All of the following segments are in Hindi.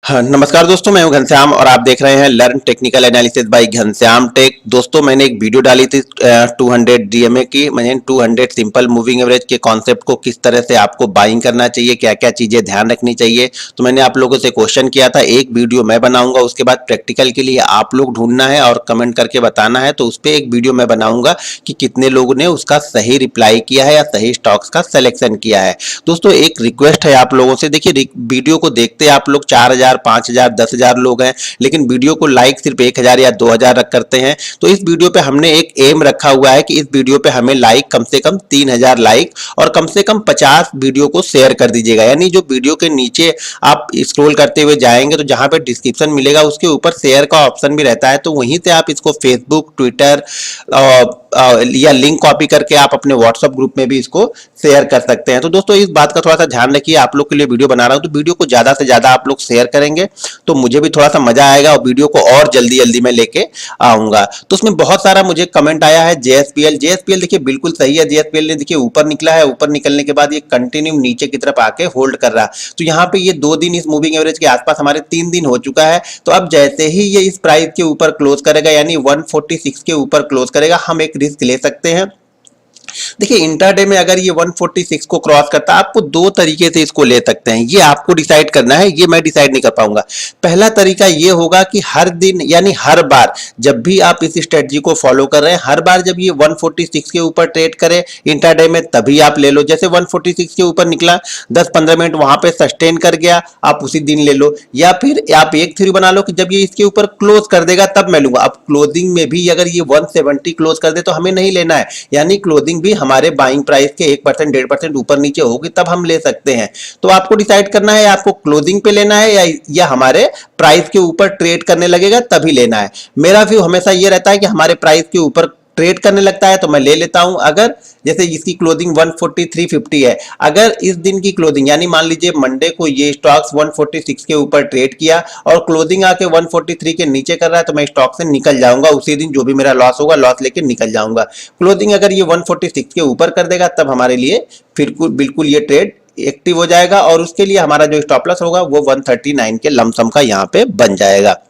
हाँ, नमस्कार दोस्तों, मैं हूं घनश्याम और आप देख रहे हैं learn technical analysis by Ghanshyam Tech. दोस्तों, मैंने एक वीडियो डाली थी 200 डीएमए की। मैंने 200 सिंपल मूविंग एवरेज के कॉन्सेप्ट को किस तरह से आपको बाइंग करना चाहिए, क्या क्या चीजें ध्यान रखनी चाहिए। तो मैंने आप लोगों से क्वेश्चन किया था, एक वीडियो मैं बनाऊंगा, उसके बाद प्रैक्टिकल के लिए आप लोग ढूंढना है और कमेंट करके बताना है। तो उस पर एक वीडियो मैं बनाऊंगा कि कितने लोगों ने उसका सही रिप्लाई किया है या सही स्टॉक्स का सिलेक्शन किया है। दोस्तों, एक रिक्वेस्ट है आप लोगों से, देखिए वीडियो को देखते आप लोग 4000 5000 10000 लोग हैं, लेकिन वीडियो को लाइक सिर्फ 1000 या 2000 रख करते हैं। तो इस वीडियो पे हमने एक एम रखा हुआ है कि इस वीडियो पे हमें लाइक कम से कम 3000 लाइक और कम से कम 50 वीडियो को शेयर कर दीजिएगा। यानी जो वीडियो के नीचे आप स्क्रॉल करते हुए जाएंगे तो जहां पे डिस्क्रिप्शन मिलेगा उसके ऊपर शेयर का ऑप्शन भी रहता है, तो वहीं से आप इसको फेसबुक, ट्विटर या लिंक कॉपी करके आप अपने व्हाट्सएप ग्रुप में भी इसको शेयर कर सकते हैं। तो दोस्तों, इस बात का थोड़ा सा ध्यान रखिए, आप लोग के लिए वीडियो बना रहा हूं तो वीडियो को ज्यादा से ज्यादा आप लोग शेयर करेंगे तो मुझे भी थोड़ा सा मजा आएगा और वीडियो को और जल्दी जल्दी मैं लेके आऊंगा। तो उसमें बहुत सारा मुझे कमेंट आया है जेएसपीएल। देखिए बिल्कुल सही है, जेएसपीएल ने देखिए ऊपर निकला है, ऊपर निकलने के बाद ये कंटिन्यू नीचे की तरफ आके होल्ड कर रहा। तो यहाँ पे ये 2 दिन इस मूविंग एवरेज के आसपास, हमारे 3 दिन हो चुका है। तो अब जैसे ही ये इस प्राइस के ऊपर क्लोज करेगा, यानी 146 के ऊपर क्लोज करेगा, हम एक रिस्क ले सकते हैं। देखिए इंटरडे में अगर ये 146 को क्रॉस करता है, आपको 2 तरीके से इसको ले सकते हैं, ये आपको डिसाइड करना है, ये मैं डिसाइड नहीं कर पाऊंगा। पहला तरीका ये होगा कि हर दिन यानी हर बार जब भी आप इस स्ट्रेटजी को फॉलो कर रहे हैं, हर बार जब ये 146 के ऊपर ट्रेड करे इंटरडे में, तभी आप ले लो। जैसे 146 के ऊपर निकला, 10-15 मिनट वहां पे सस्टेन कर गया, आप उसी दिन ले लो। या फिर आप एक थ्योरी बना लो कि जब ये इसके ऊपर क्लोज कर देगा तब मैं लूंगा। अब क्लोजिंग में भी अगर ये 170 क्लोज कर दे तो हमें नहीं लेना है, यानी क्लोजिंग भी हमारे बाइंग प्राइस के 1% 1.5% ऊपर नीचे होगी तब हम ले सकते हैं। तो आपको डिसाइड करना है आपको क्लोजिंग पे लेना है या हमारे प्राइस के ऊपर ट्रेड करने लगेगा तभी लेना है। मेरा व्यू हमेशा ये रहता है कि हमारे प्राइस के ऊपर ट्रेड करने लगता है तो मैं ले लेता हूं। अगर जैसे इसकी क्लोजिंग 143.50 है, अगर इस दिन की क्लोजिंग यानी मान लीजिए मंडे को ये स्टॉक्स 146 के ऊपर ट्रेड किया और क्लोजिंग आके 143 के नीचे कर रहा है, तो मैं स्टॉक से निकल जाऊंगा। उसी दिन जो भी मेरा लॉस होगा, लॉस लेके निकल जाऊंगा। क्लोजिंग अगर ये 146 के ऊपर कर देगा तब हमारे लिए फिर बिल्कुल ये ट्रेड एक्टिव हो जाएगा और उसके लिए हमारा जो स्टॉप लॉस होगा वो 139 के लमसम का यहाँ पे बन जाएगा।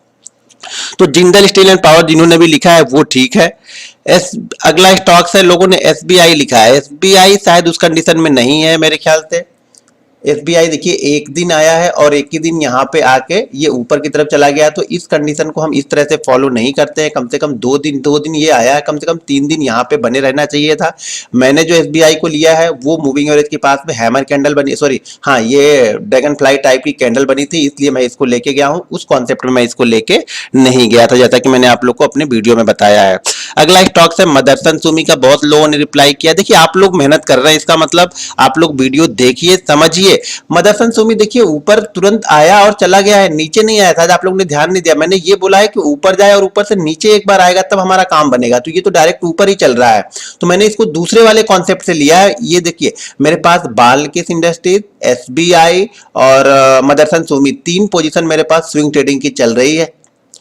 तो जिंदल स्टील एंड पावर जिन्होंने भी लिखा है वो ठीक है। अगला स्टॉक्स है, लोगों ने एसबीआई लिखा है। एसबीआई शायद उस कंडीशन में नहीं है मेरे ख्याल से। एसबीआई देखिए एक दिन आया है और एक ही दिन यहाँ पे आके ये ऊपर की तरफ चला गया, तो इस कंडीशन को हम इस तरह से फॉलो नहीं करते हैं। कम से कम 2 दिन ये आया है, कम से कम 3 दिन यहाँ पे बने रहना चाहिए था। मैंने जो एसबीआई को लिया है वो मूविंग एवरेज के पास में हैमर कैंडल बनी, सॉरी हाँ, ये ड्रैगन फ्लाई टाइप की कैंडल बनी थी, इसलिए मैं इसको लेके गया हूँ। उस कॉन्सेप्ट में मैं इसको लेके नहीं गया था, जैसा कि मैंने आप लोग को अपने वीडियो में बताया है। अगला स्टॉक है मदरसन सुमी का। बहुत लोगों ने रिप्लाई किया। देखिए आप लोग मेहनत कर रहे हैं, इसका मतलब आप लोग वीडियो देखिए, समझिए। मदरसन सुमी देखिए ऊपर तुरंत आया और चला गया है, नीचे नहीं आया था। आप लोग ने ध्यान नहीं दिया, मैंने ये बोला है कि ऊपर जाए और ऊपर से नीचे एक बार आएगा तब हमारा काम बनेगा। तो ये तो डायरेक्ट ऊपर ही चल रहा है, तो मैंने इसको दूसरे वाले कॉन्सेप्ट से लिया है। ये देखिए मेरे पास बालकिस इंडस्ट्रीज, एसबीआई और मदरसन सुमी 3 पोजीशन मेरे पास स्विंग ट्रेडिंग की चल रही है,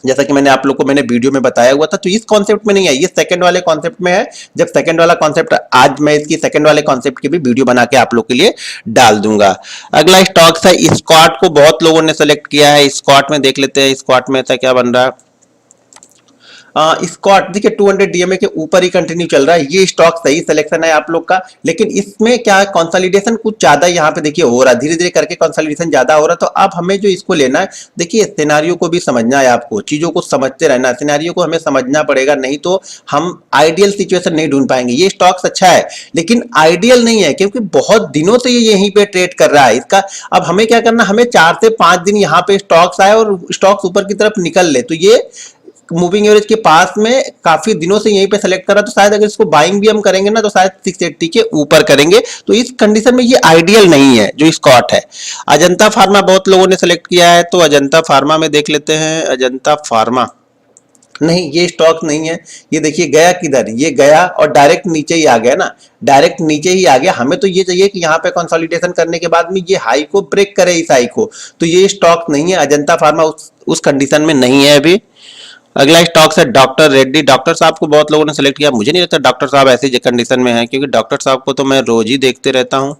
जैसा कि मैंने आप लोग को मैंने वीडियो में बताया हुआ था। तो इस कॉन्सेप्ट में नहीं है, ये सेकंड वाले कॉन्सेप्ट में है। जब सेकंड वाला कॉन्सेप्ट, आज मैं इसकी सेकंड वाले कॉन्सेप्ट की भी वीडियो बना के आप लोग के लिए डाल दूंगा। अगला स्टॉक्स है स्कॉट को बहुत लोगों ने सेलेक्ट किया है। स्कॉट में देख लेते हैं, स्कॉट में ऐसा क्या बन रहा है। स्कॉट देखिए 200 डीएमए के ऊपर ही कंटिन्यू चल रहा है। ये स्टॉक सही सिलेक्शन है आप लोग का, लेकिन इसमें क्या कंसोलिडेशन कुछ ज्यादा यहाँ पे देखिए हो रहा है, धीरे धीरे करके कंसोलिडेशन ज्यादा हो रहा है। तो अब हमें जो इसको लेना है, देखिए सिनेरियो को भी समझना है, आपको चीजों को समझते रहना है, सिनेरियो को हमें समझना पड़ेगा, नहीं तो हम आइडियल सिचुएशन नहीं ढूंढ पाएंगे। ये स्टॉक्स अच्छा है लेकिन आइडियल नहीं है, क्योंकि बहुत दिनों से ये यहीं पे ट्रेड कर रहा है। इसका अब हमें क्या करना, हमें 4 से 5 दिन यहाँ पे स्टॉक्स आए और स्टॉक्स ऊपर की तरफ निकल ले, तो ये मूविंग एवरेज के पास में काफी दिनों से यहीं पे सेलेक्ट करा, तो शायद अगर इसको बाइंग भी हम करेंगे ना तो शायद 680 के ऊपर करेंगे। तो इस कंडीशन में ये आइडियल नहीं है जो स्कॉट है। अजंता फार्मा बहुत लोगों ने सेलेक्ट किया है, तो अजंता फार्मा में देख लेते हैं। अजंता फार्मा नहीं, ये स्टॉक नहीं है। ये देखिए गया किधर, ये गया और डायरेक्ट नीचे ही आ गया ना, डायरेक्ट नीचे ही आ गया। हमें तो ये चाहिए कि यहाँ पे कंसोलिडेशन करने के बाद में ये हाई को ब्रेक करे, इस हाई को। तो ये स्टॉक नहीं है, अजंता फार्मा उस कंडीशन में नहीं है अभी। अगला स्टॉक है डॉक्टर रेड्डी। डॉक्टर साहब को बहुत लोगों ने सेलेक्ट किया, मुझे नहीं लगता डॉक्टर साहब ऐसी कंडीशन में है, क्योंकि डॉक्टर साहब को तो मैं रोज ही देखते रहता हूँ।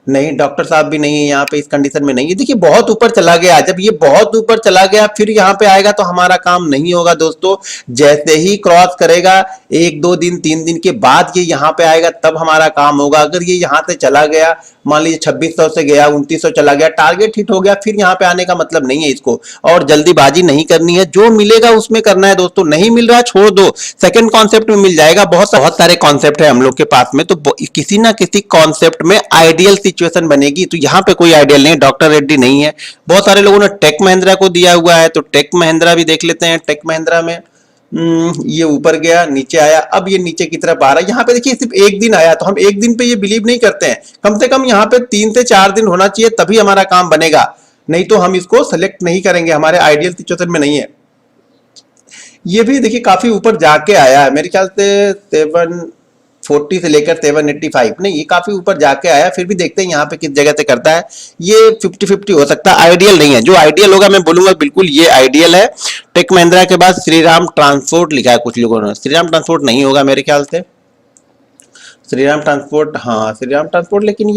नहीं, डॉक्टर साहब भी नहीं है यहाँ पे, इस कंडीशन में नहीं है। देखिए बहुत ऊपर चला गया, जब ये बहुत ऊपर चला गया फिर यहाँ पे आएगा तो हमारा काम नहीं होगा दोस्तों। जैसे ही क्रॉस करेगा 1 2 दिन 3 दिन के बाद ये यहाँ पे आएगा तब हमारा काम होगा। अगर ये यहाँ से चला गया, मान लीजिए 2600 से गया 2900 चला गया, टारगेट हिट हो गया, फिर यहाँ पे आने का मतलब नहीं है इसको। और जल्दीबाजी नहीं करनी है, जो मिलेगा उसमें करना है दोस्तों। नहीं मिल रहा छोड़ दो, सेकंड कॉन्सेप्ट में मिल जाएगा। बहुत बहुत सारे कॉन्सेप्ट है हम लोग के पास में, तो किसी ना किसी कॉन्सेप्ट में आइडियल सिचुएशन बनेगी। तो यहाँ पे कोई आइडियल नहीं है, डॉक्टर रेड्डी नहीं है। बहुत सारे लोगों ने टेक महिंद्रा को दिया हुआ है, तो टेक महिंद्रा भी देख लेते हैं। टेक महिंद्रा में ये ऊपर गया, नीचे आया, अब ये नीचे की तरफ आ रहा है। यहाँ पे देखिए सिर्फ एक दिन आया, तो हम एक दिन पे ये बिलीव नहीं करते हैं। कम से कम यहाँ पे 3 से 4 दिन होना चाहिए, तभी हमारा काम बनेगा। नहीं तो हम इसको सेलेक्ट नहीं करेंगे, हमारे आइडियल सिचुएशन में नहीं है। ये भी देखिए काफी ऊपर जाके आया है, मेरे ख्याल से 740 से लेकर 785, नहीं ये काफी ऊपर जाके आया। फिर भी देखते हैं यहाँ पे किस जगह से करता है। ये 50-50 हो सकता है, आइडियल नहीं है। जो आइडियल होगा मैं बोलूंगा बिल्कुल ये आइडियल है। टेक महिंद्रा के बाद श्रीराम ट्रांसपोर्ट लिखा है कुछ लोगों ने, श्रीराम ट्रांसपोर्ट नहीं होगा मेरे ख्याल से। श्रीराम ट्रांसपोर्ट, हाँ श्रीराम ट्रांसपोर्ट, लेकिन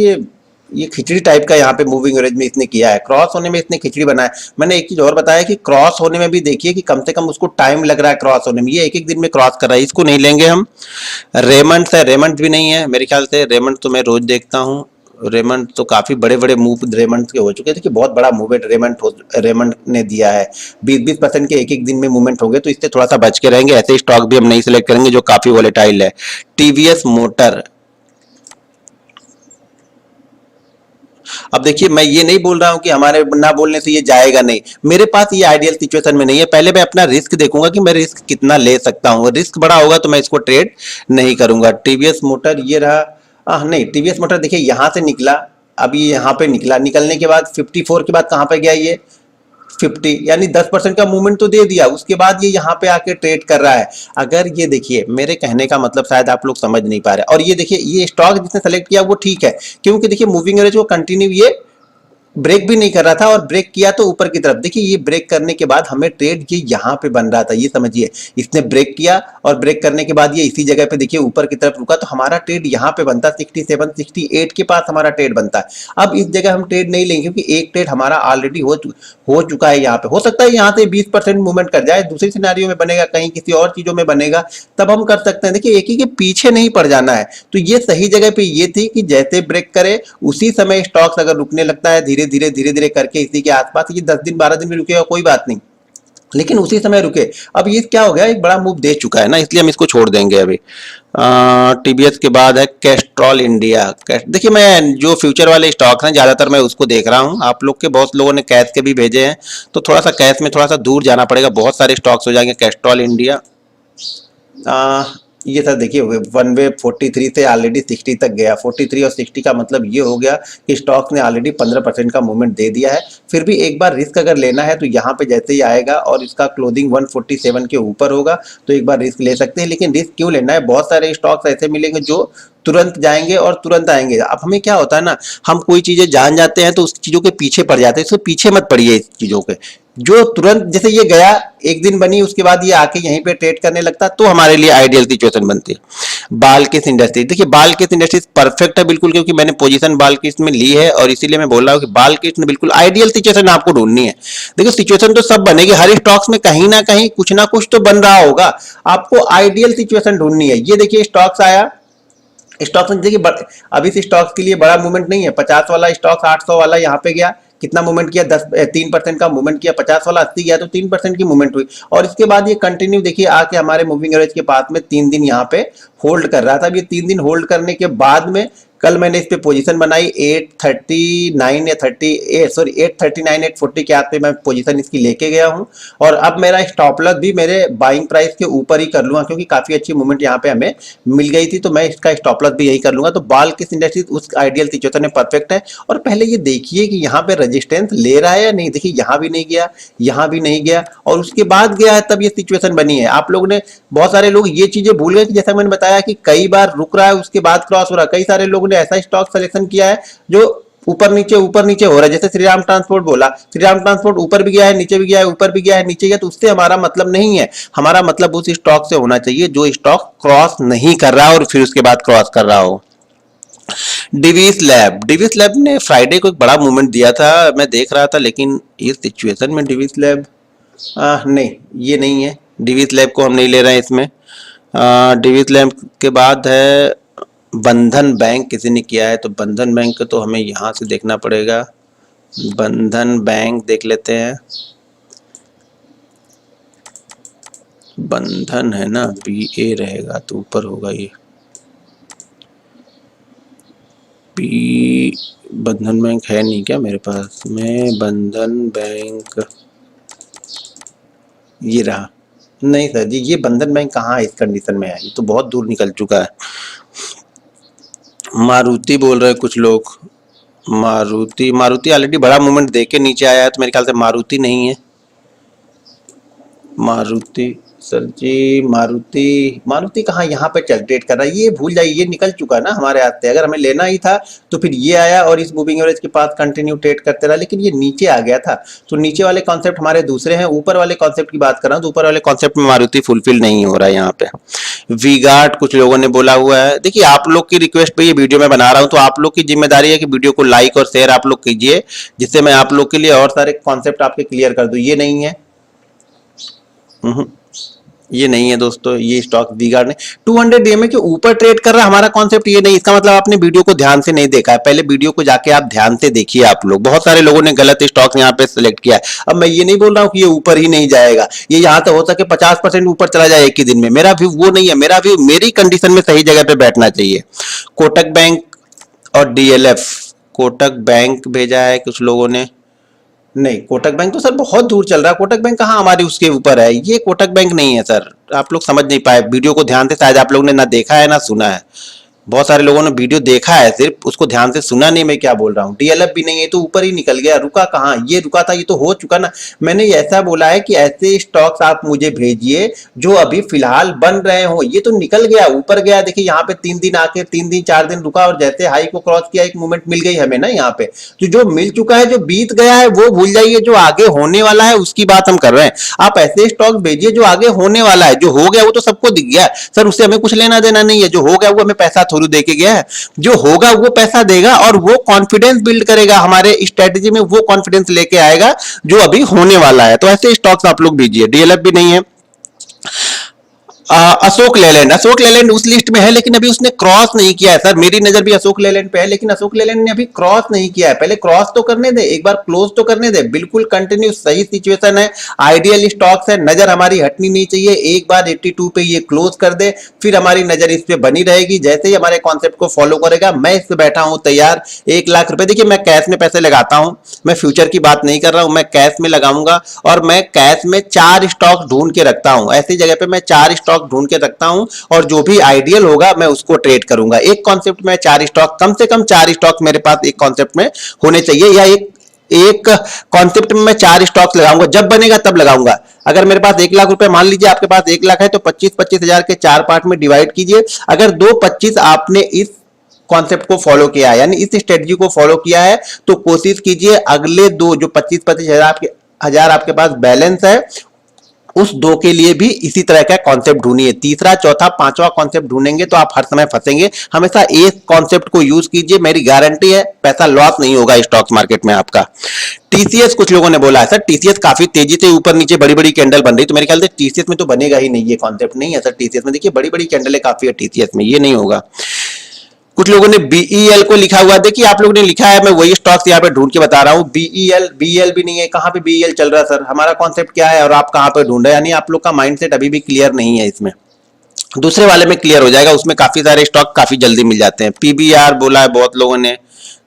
ये खिचड़ी टाइप का यहाँ पे मूविंग एवरेज में इसने किया है। क्रॉस होने में इसने खिचड़ी बनाया। मैंने एक चीज और बताया कि क्रॉस होने में भी देखिए कि कम से कम उसको टाइम लग रहा है क्रॉस होने में। ये एक दिन में क्रॉस कर रहा है, इसको नहीं लेंगे हम। रेमंड्स है, रेमंड्स भी नहीं है मेरे ख्याल से। रेमंड्स तो मैं रोज देखता हूँ, रेमंड तो काफी बड़े बड़े मूव रेमंड के हो चुके हैं। देखिए बहुत बड़ा मूवमेंट रेमंड ने दिया है, 20-20% के एक दिन में मूवमेंट हो गए, तो इससे थोड़ा सा बच के रहेंगे। ऐसे स्टॉक भी हम नहीं सिलेक्ट करेंगे जो काफी वोलेटाइल है। टीवीएस मोटर, अब देखिए मैं ये नहीं बोल रहा हूं कि हमारे ना बोलने से ये जाएगा नहीं, मेरे पास ये आइडियल सिचुएशन में नहीं है। पहले मैं अपना रिस्क देखूंगा कि मैं रिस्क कितना ले सकता हूं। रिस्क बड़ा होगा तो मैं इसको ट्रेड नहीं करूंगा। टीवीएस मोटर ये रहा, नहीं टीवीएस मोटर देखिए यहां से निकला, अभी यहाँ पे निकला, निकलने के बाद 54 के बाद कहां पे गया, ये 50, यानी 10% का मूवमेंट तो दे दिया। उसके बाद ये यहाँ पे आके ट्रेड कर रहा है। अगर ये देखिए, मेरे कहने का मतलब शायद आप लोग समझ नहीं पा रहे। और ये देखिए ये स्टॉक जिसने सेलेक्ट किया वो ठीक है, क्योंकि देखिए मूविंग एवरेज को कंटिन्यू ये ब्रेक भी नहीं कर रहा था, और ब्रेक किया तो ऊपर की तरफ। देखिए ये ब्रेक करने के बाद हमें ट्रेड ये यहाँ पे बन रहा था, ये समझिए। इसने ब्रेक किया और ब्रेक करने के बाद ये इसी जगह पे देखिए ऊपर की तरफ रुका, तो हमारा ट्रेड यहाँ पे बनता 67 68 के पास हमारा ट्रेड बनता है। अब इस जगह हम ट्रेड नहीं लेंगे, क्योंकि एक ट्रेड हमारा ऑलरेडी हो चुका है यहाँ पे। हो सकता है यहाँ से 20% मूवमेंट कर जाए, दूसरी सिनेरियो में बनेगा, कहीं किसी और चीजों में बनेगा, तब हम कर सकते हैं। देखिए एक ही के पीछे नहीं पड़ जाना है। तो ये सही जगह पे ये थी कि जैसे ब्रेक करे उसी समय स्टॉक्स अगर रुकने लगता है धीरे धीरे करके इसी के आसपास, ये 10 दिन 12 दिन में रुकेगा कोई बात नहीं, लेकिन उसी समय रुके। अब ये क्या हो गया, एक बड़ा मूव दे चुका है ना, इसलिए हम इसको छोड़ देंगे अभी। टीबीएस के बाद है कैस्ट्रॉल इंडिया। देखिए मैं जो फ्यूचर वाले स्टॉक हैं ज्यादातर मैं उसको देख रहा हूं। आप लोग के बहुत लोगों ने कैश के भी भेजे हैं, तो थोड़ा सा कैश में थोड़ा सा दूर जाना पड़ेगा, बहुत सारे स्टॉक्स हो जाएंगे। कैस्ट्रॉल इंडिया, ये सर देखिए वन वे 43 से ऑलरेडी 60 तक गया। 43 और 60 का मतलब ये हो गया कि स्टॉक्स ने ऑलरेडी 15% का मूवमेंट दे दिया है। फिर भी एक बार रिस्क अगर लेना है तो यहाँ पे जैसे ही आएगा और इसका क्लोजिंग 147 के ऊपर होगा तो एक बार रिस्क ले सकते हैं। लेकिन रिस्क क्यों लेना है, बहुत सारे स्टॉक्स ऐसे मिलेंगे जो तुरंत जाएंगे और तुरंत आएंगे। अब हमें क्या होता है ना, हम कोई चीजें जान जाते हैं तो उस चीजों के पीछे पड़ जाते हैं। इसको पीछे मत पड़िए इस चीजों के, जो तुरंत जैसे ये गया एक दिन बनी उसके बाद ये आके यहीं पे ट्रेड करने लगता, तो हमारे लिए आइडियल सिचुएशन बनती है। बाल्किस इंडस्ट्रीज, देखिए बाल्किस इंडस्ट्रीज परफेक्ट है बिल्कुल, क्योंकि मैंने पोजीशन बाल्किस में ली है और इसीलिए मैं बोल रहा हूँ कि बाल्किस में बिल्कुल आइडियल सिचुएशन आपको ढूंढनी है। देखिए सिचुएशन तो सब बनेगी, हर स्टॉक्स में कहीं ना कहीं कुछ ना कुछ तो बन रहा होगा, आपको आइडियल सिचुएशन ढूंढनी है। ये देखिए स्टॉक्स आया, स्टॉक्स में देखिए अभी से स्टॉक्स के लिए बड़ा मूवमेंट नहीं है। 50 वाला स्टॉक 800 वाला यहाँ पे गया, कितना मूवमेंट किया, 3% का मूवमेंट किया। 50 वाला 80 गया तो 3% की मूवमेंट हुई, और इसके बाद ये कंटिन्यू देखिए आके हमारे मूविंग एवरेज के पास में 3 दिन यहाँ पे होल्ड कर रहा था। अब ये 3 दिन होल्ड करने के बाद में कल मैंने इस पे पोजीशन बनाई 839 या 839 840 के आस पे मैं पोजीशन इसकी लेके गया हूं, और अब मेरा स्टॉप लॉस भी मेरे बाइंग प्राइस के ऊपर ही कर लूंगा, क्योंकि काफी अच्छी मूवमेंट यहाँ पे हमें मिल गई थी, तो मैं इसका स्टॉप लॉस भी यही कर लूंगा। तो बाल्किस इंडस्ट्रीज उस आइडियल सिचुएशन में परफेक्ट है। और पहले ये देखिए कि यहाँ पे रेजिस्टेंस ले रहा है या नहीं। देखिए यहाँ भी नहीं गया, यहाँ भी नहीं गया, और उसके बाद गया है, तब ये सिचुएशन बनी है। आप लोगों ने, बहुत सारे लोग ये चीजें भूल गए कि जैसा मैंने बताया कि कई बार रुक रहा है उसके बाद क्रॉस हो रहा है। कई सारे लोगों ने ऐसा स्टॉक सिलेक्शन किया है जो ऊपर नीचे हो रहा है। जैसे श्रीराम ट्रांसपोर्ट बोला, श्रीराम ट्रांसपोर्ट ऊपर भी गया है, नीचे भी गया है, ऊपर भी गया है, नीचे गया, तो उससे हमारा मतलब नहीं है। हमारा मतलब उस स्टॉक से होना चाहिए जो स्टॉक क्रॉस नहीं कर रहा और फिर उसके बाद क्रॉस कर रहा हो। डिविस लैब ने फ्राइडे को एक बड़ा मूवमेंट दिया था, मैं देख रहा था, लेकिन इस सिचुएशन में डिविस लैब नहीं, ये नहीं है। डिविस लैब को हम नहीं ले रहे हैं इसमें। डिविस लैब के बाद है बंधन बैंक, किसी ने किया है तो बंधन बैंक तो हमें यहाँ से देखना पड़ेगा। बंधन बैंक देख लेते हैं। बंधन है ना, BA रहेगा तो ऊपर होगा ये बंधन बैंक है नहीं क्या मेरे पास में? बंधन बैंक ये रहा। नहीं सर जी, ये बंधन बैंक कहाँ इस कंडीशन में है, ये तो बहुत दूर निकल चुका है। मारुति बोल रहे हैं कुछ लोग। मारुति ऑलरेडी बड़ा मूवमेंट दे के नीचे आया है, तो मेरे ख्याल से मारुति नहीं है। मारुति सर जी, मारुति कहाँ यहाँ पे चल ट्रेड कर रहा है? ये भूल जाइए, ये निकल चुका ना हमारे हाथ से। अगर हमें लेना ही था तो फिर ये आया और इस मूविंग एवरेज के पास कंटिन्यू ट्रेड करते रहा, लेकिन ये नीचे आ गया था। तो नीचे वाले कॉन्सेप्ट हमारे दूसरे हैं, ऊपर वाले कॉन्सेप्ट की बात कर रहा हूँ, तो ऊपर वाले कॉन्सेप्ट में मारुति फुलफिल नहीं हो रहा है यहाँ पे। वीगार्ड कुछ लोगों ने बोला हुआ है। देखिए, आप लोग की रिक्वेस्ट पे ये वीडियो मैं बना रहा हूँ, तो आप लोग की जिम्मेदारी है कि वीडियो को लाइक और शेयर आप लोग कीजिए, जिससे मैं आप लोग के लिए और सारे कॉन्सेप्ट आपके क्लियर कर दूँ। ये नहीं है, ये नहीं है दोस्तों, ये स्टॉक वीगार्ड ने 200 डीएमए के ऊपर ट्रेड कर रहा है। हमारा कॉन्सेप्ट ये नहीं, इसका मतलब आपने वीडियो को ध्यान से नहीं देखा है। पहले वीडियो को जाके आप ध्यान से देखिए। आप लोग, बहुत सारे लोगों ने गलत स्टॉक यहाँ पे सिलेक्ट किया है। अब मैं ये नहीं बोल रहा हूँ कि ये ऊपर ही नहीं जाएगा, ये यहाँ तो हो सके 50% ऊपर चला जाए एक ही दिन में। मेरा व्यू वो नहीं है, मेरा व्यू मेरी कंडीशन में सही जगह पे बैठना चाहिए। कोटक बैंक और DLF, कोटक बैंक भेजा है कुछ लोगों ने। नहीं, कोटक बैंक तो सर बहुत दूर चल रहा है। कोटक बैंक कहाँ हमारी उसके ऊपर है, ये कोटक बैंक नहीं है सर। आप लोग समझ नहीं पाए वीडियो को ध्यान से, शायद आप लोग ने ना देखा है ना सुना है। बहुत सारे लोगों ने वीडियो देखा है, सिर्फ उसको ध्यान से सुना नहीं मैं क्या बोल रहा हूँ। DLF भी नहीं है, तो ऊपर ही निकल गया। रुका कहाँ, ये रुका था, ये तो हो चुका ना। मैंने ऐसा बोला है कि ऐसे स्टॉक्स आप मुझे भेजिए जो अभी फिलहाल बन रहे हो। ये तो निकल गया, ऊपर गया। देखिए यहाँ पे 3 दिन आके 3 दिन 4 दिन रुका और जैसे हाई को क्रॉस किया, एक मूवमेंट मिल गई हमें ना यहाँ पे। तो जो मिल चुका है, जो बीत गया है वो भूल जाइए, जो आगे होने वाला है उसकी बात हम कर रहे हैं। आप ऐसे स्टॉक भेजिए जो आगे होने वाला है। जो हो गया वो तो सबको दिख गया सर, उससे हमें कुछ लेना देना नहीं है। जो हो गया वो हमें पैसा थोड़ी दे के गया है। जो होगा वो पैसा देगा और वो कॉन्फिडेंस बिल्ड करेगा हमारे स्ट्रेटेजी में, वो कॉन्फिडेंस लेके आएगा जो अभी होने वाला है। तो ऐसे स्टॉक्स आप लोग भेजिए। DLF भी नहीं है। अशोक लेलैंड उस लिस्ट में है, लेकिन अभी उसने क्रॉस नहीं किया है सर। मेरी नजर भी अशोक लेलैंड पे है, लेकिन अशोक लेलैंड ने अभी क्रॉस नहीं किया है। पहले क्रॉस तो करने दे, एक बार क्लोज तो करने दे। बिल्कुल कंटिन्यू सही सिचुएशन है, आइडियल स्टॉक्स है, नजर हमारी हटनी नहीं चाहिए। एक बार 82 पे ये क्लोज कर दे, फिर हमारी नजर इस पे बनी रहेगी। जैसे ही हमारे कॉन्सेप्ट को फॉलो करेगा, मैं इस पे बैठा हूं तैयार। 1 लाख रुपए, देखिए मैं कैश में पैसे लगाता हूं, मैं फ्यूचर की बात नहीं कर रहा हूं, मैं कैश में लगाऊंगा। और मैं कैश में 4 स्टॉक ढूंढ के रखता हूं, ऐसी जगह पे मैं 4 स्टॉक ढूंढ के रखता हूं, और जो भी आइडियल होगा मैं उसको ट्रेड करूंगा। एक कॉन्सेप्ट में 4 स्टॉक, कम से कम 4 स्टॉक मेरे पास एक कॉन्सेप्ट में होने चाहिए, या एक कॉन्सेप्ट में मैं 4 स्टॉक्स लगाऊंगा। जब बनेगा तब लगाऊंगा। अगर मेरे पास 1 लाख रुपए, मान लीजिए आपके पास 1 लाख है, तो 25-25 हजार के 4 पार्ट में डिवाइड कीजिए। अगर 2-25 आपने इस कॉन्सेप्ट को फॉलो किया है, यानी इस स्ट्रेटजी को फॉलो किया है, तो कोशिश कीजिए अगले 2 जो 25-25 हजार आपके पास बैलेंस है, उस 2 के लिए भी इसी तरह का कॉन्सेप्ट ढूंढिए। तीसरा, चौथा, 5वां कॉन्सेप्ट ढूंढेंगे तो आप हर समय फंसेंगे। हमेशा एक कॉन्सेप्ट को यूज कीजिए, मेरी गारंटी है पैसा लॉस नहीं होगा स्टॉक मार्केट में आपका। TCS कुछ लोगों ने बोला है सर, TCS काफी तेजी से ऊपर नीचे बड़ी बड़ी कैंडल बन रही, तो मेरे ख्याल से TCS में तो बनेगा ही नहीं, ये कॉन्सेप्ट नहीं है सर। TCS में देखिए बड़ी बड़ी कैंडलें काफी है, TCS में ये नहीं होगा। कुछ लोगों ने BEL को लिखा हुआ, देखिए आप लोगों ने लिखा है, मैं वही स्टॉक्स यहाँ पे ढूंढ के बता रहा हूँ। BEL भी नहीं है, कहाँ पे BEL चल रहा है सर? हमारा कॉन्सेप्ट क्या है और आप कहाँ पे ढूंढ रहे हैं? यानी आप लोग का माइंडसेट अभी भी क्लियर नहीं है। इसमें दूसरे वाले में क्लियर हो जाएगा, उसमें काफी सारे स्टॉक काफी जल्दी मिल जाते हैं। PBR बोला है बहुत लोगों ने,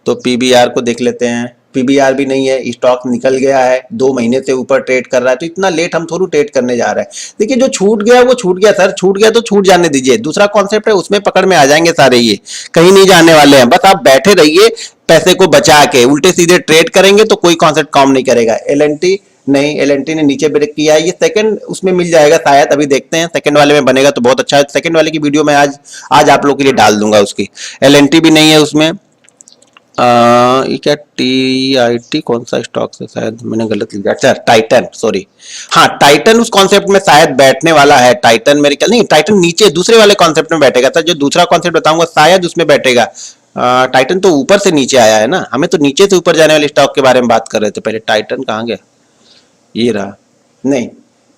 तो PBR को देख लेते हैं। PBR भी नहीं है, स्टॉक निकल गया है, 2 महीने से ऊपर ट्रेड कर रहा है, तो इतना लेट हम थोड़ा ट्रेड करने जा रहे हैं। देखिए जो छूट गया वो छूट गया सर, छूट गया तो छूट जाने दीजिए। दूसरा कॉन्सेप्ट है, उसमें पकड़ में आ जाएंगे सारे, ये कहीं नहीं जाने वाले हैं। बस आप बैठे रहिए पैसे को बचा के, उल्टे सीधे ट्रेड करेंगे तो कोई कॉन्सेप्ट काम नहीं करेगा। LNT नहीं, LNT ने नीचे ब्रेक किया है, ये सेकंड उसमें मिल जाएगा शायद, अभी देखते हैं। सेकंड वाले में बनेगा तो बहुत अच्छा है। सेकंड वाले की वीडियो में आज आप लोग के लिए डाल दूंगा उसकी। LNT भी नहीं है उसमें। ये क्या TIT कौन सा स्टॉक है? शायद मैंने गलत लिखा। अच्छा, टाइटन, सॉरी। हाँ, टाइटन उस कॉन्सेप्ट में शायद बैठने वाला है। टाइटन मेरे ख्याल नहीं, टाइटन नीचे दूसरे वाले कॉन्सेप्ट में बैठेगा सर। जो दूसरा कॉन्सेप्ट बताऊंगा शायद उसमें बैठेगा। टाइटन तो ऊपर से नीचे आया है ना, हमें तो नीचे से ऊपर जाने वाले स्टॉक के बारे में बात कर रहे थे। पहले टाइटन कहाँ गया, ये रहा। नहीं,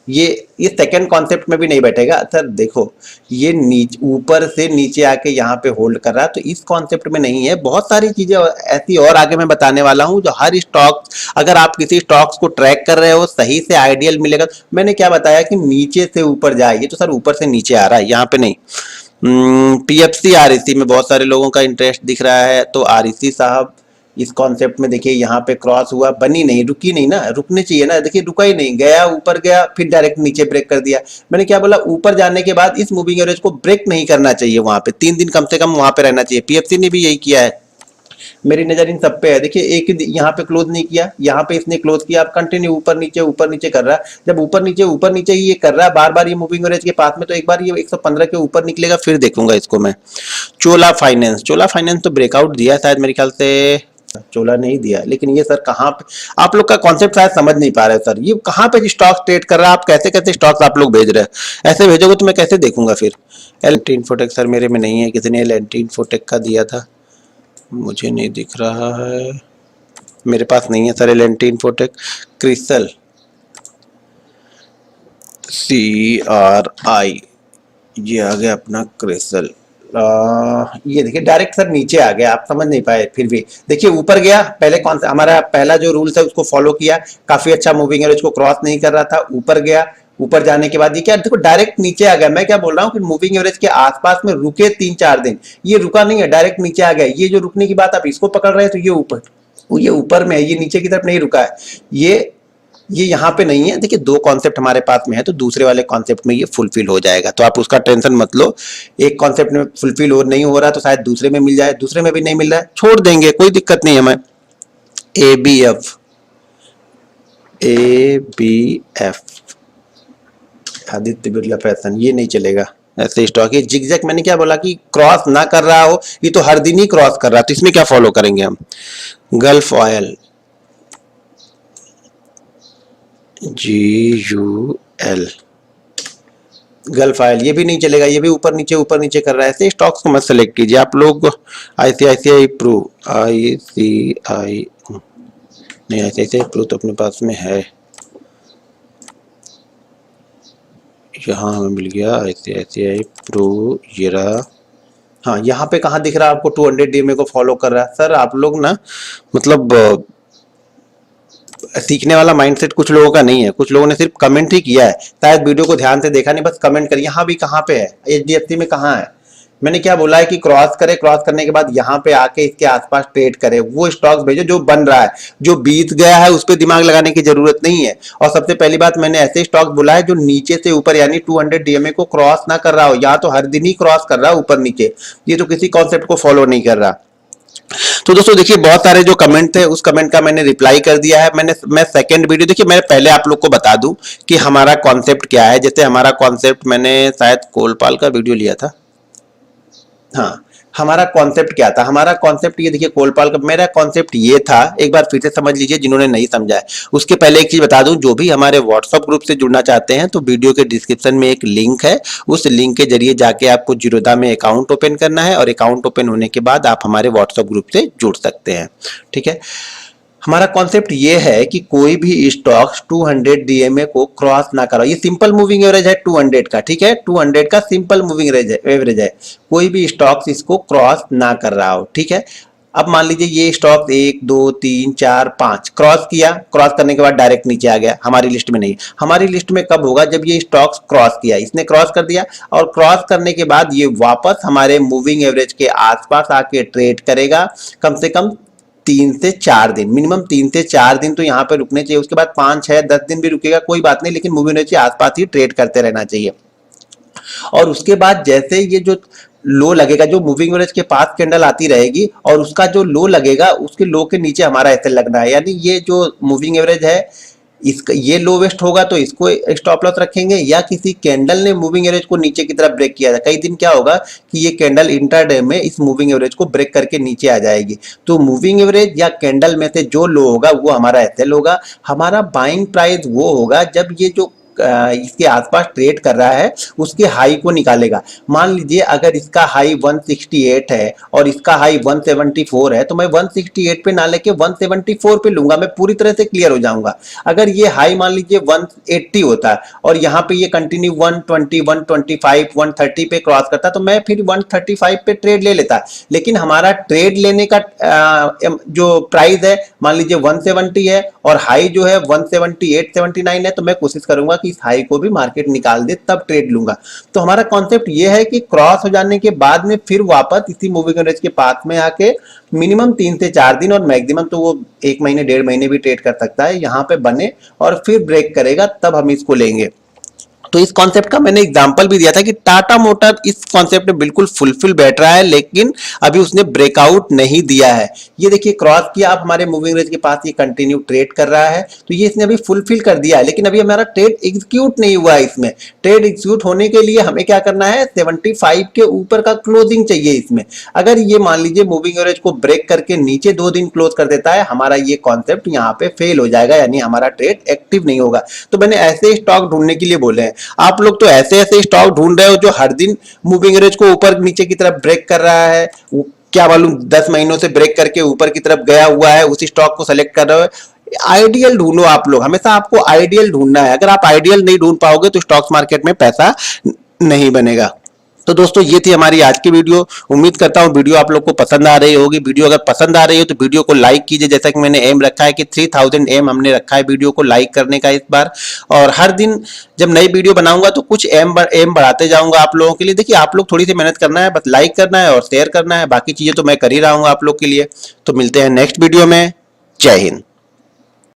ये सेकंड कॉन्सेप्ट में भी नहीं बैठेगा सर। देखो ये नीचे ऊपर से नीचे आके यहाँ पे होल्ड कर रहा है, तो इस कॉन्सेप्ट में नहीं है। बहुत सारी चीजें ऐसी और आगे मैं बताने वाला हूँ जो हर स्टॉक, अगर आप किसी स्टॉक्स को ट्रैक कर रहे हो सही से आइडियल मिलेगा। मैंने क्या बताया कि नीचे से ऊपर जाए, ये तो सर ऊपर से नीचे आ रहा है, यहाँ पे नहीं। पीएफसी आरईसी में बहुत सारे लोगों का इंटरेस्ट दिख रहा है, तो आरईसी साहब इस कॉन्सेप्ट में देखिए यहाँ पे क्रॉस हुआ, बनी नहीं, रुकी नहीं ना, रुकनी चाहिए ना, देखिए रुका ही नहीं, गया ऊपर गया फिर डायरेक्ट नीचे ब्रेक कर दिया। मैंने क्या बोला, ऊपर जाने के बाद इस मूविंग एवरेज को ब्रेक नहीं करना चाहिए, वहां पे 3 दिन कम से कम वहां पे रहना चाहिए। पीएफसी ने भी यही किया है, मेरी नजर इन सब पे है। देखिए एक यहाँ पे क्लोज नहीं किया, यहाँ पे इसने क्लोज किया, अब कंटिन्यू ऊपर नीचे कर रहा है। जब ऊपर नीचे ही ये कर रहा है बार बार ये मूविंग एवरेज के पास में, तो एक बार ये 115 के ऊपर निकलेगा फिर देखूंगा इसको मैं। चोला फाइनेंस तो ब्रेकआउट दिया शायद, मेरे ख्याल से चोला नहीं दिया, लेकिन ये सर कहाँ पे, आप लोग का कॉन्सेप्ट शायद समझ नहीं पा रहे सर। ये कहाँ पे स्टॉक ट्रेड कर रहा है, आप कैसे कैसे स्टॉक्स आप लोग भेज रहे हैं, ऐसे भेजोगे तो मैं कैसे देखूंगा फिर। एल इन्फोटेक सर मेरे में नहीं है, किसी ने एल इन्फोटेक का दिया था, मुझे नहीं दिख रहा है, मेरे पास नहीं है sir L infotech. CRISIL CRI, ये आ गया अपना क्रिसल। ये देखिए डायरेक्ट सर नीचे आ गया, आप समझ नहीं पाए, फिर भी देखिए ऊपर गया, पहले कौन सा हमारा पहला जो रूल्स है उसको फॉलो किया, काफी अच्छा मूविंग एवरेज को क्रॉस नहीं कर रहा था, ऊपर गया, ऊपर जाने के बाद ये क्या, देखो डायरेक्ट नीचे आ गया। मैं क्या बोल रहा हूँ कि मूविंग एवरेज के आसपास में रुके 3-4 दिन, ये रुका नहीं है, डायरेक्ट नीचे आ गया। ये जो रुकने की बात आप इसको पकड़ रहे हैं, तो ये ऊपर में है, ये नीचे की तरफ नहीं रुका है, ये यहाँ पे नहीं है। देखिए 2 कॉन्सेप्ट हमारे पास में है, तो दूसरे वाले कॉन्सेप्ट में ये फुलफिल हो जाएगा, तो आप उसका टेंशन मत लो। एक कॉन्सेप्ट में फुलफिल हो नहीं हो रहा तो शायद दूसरे में मिल जाए, दूसरे में भी नहीं मिल रहा है, छोड़ देंगे, कोई दिक्कत नहीं है हमें। ABF आदित्य बिरला फैशन, ये नहीं चलेगा, ऐसे स्टॉक। ये जिगजैग मैंने क्या बोला कि क्रॉस ना कर रहा हो, ये तो हर दिन ही क्रॉस कर रहा है, तो इसमें क्या फॉलो करेंगे हम। Gulf oil GUL, gulf oil ये भी नहीं चलेगा, ये भी ऊपर नीचे कर रहा है। ऐसे स्टॉक्स को मत सेलेक्ट कीजिए आप लोग। ICICI प्रू, ICI नहीं, ICICI प्रू तो अपने पास में है, यहाँ हमें मिल गया ICICI प्रू, ये रहा। हाँ यहाँ पे कहाँ दिख रहा है आपको, 200 DMA को फॉलो कर रहा है। सर आप लोग ना मतलब सीखने वाला माइंडसेट कुछ लोगों का नहीं है, कुछ लोगों ने सिर्फ कमेंट ही किया है, शायद वीडियो को ध्यान से देखा नहीं, बस कमेंट कर। यहाँ भी कहाँ पे है, HDFC में कहाँ है, मैंने क्या बोला है कि क्रॉस करे, क्रॉस करने के बाद यहाँ पे आके इसके आसपास ट्रेड करे, वो स्टॉक्स भेजो जो बन रहा है, जो बीत गया है उस पर दिमाग लगाने की जरूरत नहीं है। और सबसे पहली बात, मैंने ऐसे स्टॉक बोला है जो नीचे से ऊपर यानी 200 DMA को क्रॉस ना कर रहा हो, या तो हर दिन ही क्रॉस कर रहा है ऊपर नीचे, ये तो किसी कॉन्सेप्ट को फॉलो नहीं कर रहा। तो दोस्तों देखिए बहुत सारे जो कमेंट थे उस कमेंट का मैंने रिप्लाई कर दिया है। मैं सेकंड वीडियो, देखिए मैं पहले आप लोग को बता दूं कि हमारा कॉन्सेप्ट क्या है। जैसे हमारा कॉन्सेप्ट, मैंने शायद कोलपाल का वीडियो लिया था, हाँ हमारा कॉन्सेप्ट क्या था, हमारा कॉन्सेप्ट ये देखिए कोलपाल का, मेरा कॉन्सेप्ट ये था, एक बार फिर से समझ लीजिए जिन्होंने नहीं समझा है। उसके पहले एक चीज बता दूं, जो भी हमारे व्हाट्सएप ग्रुप से जुड़ना चाहते हैं तो वीडियो के डिस्क्रिप्शन में एक लिंक है, उस लिंक के जरिए जाके आपको जीरोधा में अकाउंट ओपन करना है, और अकाउंट ओपन होने के बाद आप हमारे व्हाट्सएप ग्रुप से जुड़ सकते हैं। ठीक है, हमारा कॉन्सेप्ट ये है कि कोई भी स्टॉक्स 200 DMA को क्रॉस ना करो। ये सिंपल मूविंग एवरेज है 200 का, ठीक है, 200 का सिंपल मूविंग एवरेज है, कोई भी स्टॉक्स इसको क्रॉस ना कर रहा हो। ठीक है, अब मान लीजिए ये स्टॉक 1 2 3 4 5 क्रॉस किया, क्रॉस करने के बाद डायरेक्ट नीचे आ गया, हमारी लिस्ट में नहीं। हमारी लिस्ट में कब होगा, जब ये स्टॉक्स क्रॉस किया, इसने क्रॉस कर दिया, और क्रॉस करने के बाद ये वापस हमारे मूविंग एवरेज के आसपास आके ट्रेड करेगा, कम से कम 3 से 4 दिन, मिनिमम 3 से 4 दिन तो यहाँ पे रुकने चाहिए। उसके बाद 5 6 10 दिन भी रुकेगा कोई बात नहीं, लेकिन मूविंग एवरेज के आसपास ही ट्रेड करते रहना चाहिए। और उसके बाद जैसे ये जो लो लगेगा, जो मूविंग एवरेज के पास कैंडल आती रहेगी, और उसका जो लो लगेगा उसके लो के नीचे हमारा ऐसे लगना है, यानी ये जो मूविंग एवरेज है इसका ये लोवेस्ट होगा तो इसको स्टॉप लॉस रखेंगे, या किसी कैंडल ने मूविंग एवरेज को नीचे की तरफ ब्रेक किया था, कई दिन क्या होगा कि ये कैंडल इंट्राडे में इस मूविंग एवरेज को ब्रेक करके नीचे आ जाएगी, तो मूविंग एवरेज या कैंडल में से जो लो होगा वो हमारा एसएल होगा। हमारा बाइंग प्राइस वो होगा जब ये जो इसके आसपास ट्रेड कर रहा है उसके हाई को निकालेगा। मान लीजिए अगर इसका हाई 168 है और इसका हाई 174 है, तो मैं 168 पे ना लेके 174 पे लूंगा, मैं पूरी तरह से क्लियर हो जाऊंगा। अगर ये हाई मान लीजिए 180 होता है और यहाँ पे ये कंटिन्यू 120, 125, 130 पे क्रॉस करता, तो मैं फिर 135 पे ट्रेड ले लेता। लेकिन हमारा ट्रेड लेने का जो प्राइस है मान लीजिए 170 है और हाई जो है 178, 79 है, तो मैं कोशिश करूंगा कि इस हाई को भी मार्केट निकाल दे तब ट्रेड लूंगा। तो हमारा कॉन्सेप्ट ये है कि क्रॉस हो जाने के बाद में फिर वापस इसी मूविंग एवरेज के पास में आके मिनिमम 3 से 4 दिन और मैक्सिमम तो वो 1 महीने 1.5 महीने भी ट्रेड कर सकता है, यहाँ पे बने और फिर ब्रेक करेगा तब हम इसको लेंगे। तो इस कॉन्सेप्ट का मैंने एग्जांपल भी दिया था कि टाटा मोटर इस कॉन्सेप्ट में बिल्कुल फुलफिल बैठ रहा है, लेकिन अभी उसने ब्रेकआउट नहीं दिया है। ये देखिए क्रॉस किया, आप हमारे मूविंग एवरेज के पास ये कंटिन्यू ट्रेड कर रहा है, तो ये इसने अभी फुलफिल कर दिया है, लेकिन अभी हमारा ट्रेड एग्जीक्यूट नहीं हुआ है। इसमें ट्रेड एग्जीक्यूट होने के लिए हमें क्या करना है, 75 के ऊपर का क्लोजिंग चाहिए इसमें। अगर ये मान लीजिए मूविंग एवरेज को ब्रेक करके नीचे 2 दिन क्लोज कर देता है, हमारा ये कॉन्सेप्ट यहाँ पे फेल हो जाएगा, यानी हमारा ट्रेड एक्टिव नहीं होगा। तो मैंने ऐसे स्टॉक ढूंढने के लिए बोले हैं। आप लोग तो ऐसे ऐसे स्टॉक ढूंढ रहे हो जो हर दिन मूविंग एवरेज को ऊपर नीचे की तरफ ब्रेक कर रहा है, क्या मालूम 10 महीनों से ब्रेक करके ऊपर की तरफ गया हुआ है, उसी स्टॉक को सेलेक्ट कर रहे हो। आइडियल ढूंढो आप लोग, हमेशा आपको आइडियल ढूंढना है। अगर आप आइडियल नहीं ढूंढ पाओगे तो स्टॉक्स मार्केट में पैसा नहीं बनेगा। तो दोस्तों ये थी हमारी आज की वीडियो। उम्मीद करता हूँ वीडियो आप लोग को पसंद आ रही होगी। वीडियो अगर पसंद आ रही हो तो वीडियो को लाइक कीजिए, जैसा कि मैंने एम रखा है कि 3000 एम हमने रखा है वीडियो को लाइक करने का इस बार। और हर दिन जब नई वीडियो बनाऊंगा तो कुछ एम बढ़ाते जाऊंगा आप लोगों के लिए। देखिए आप लोग थोड़ी सी मेहनत करना है, बस लाइक करना है और शेयर करना है, बाकी चीजें तो मैं कर ही रहा हूँ आप लोग के लिए। तो मिलते हैं नेक्स्ट वीडियो में। जय हिंद।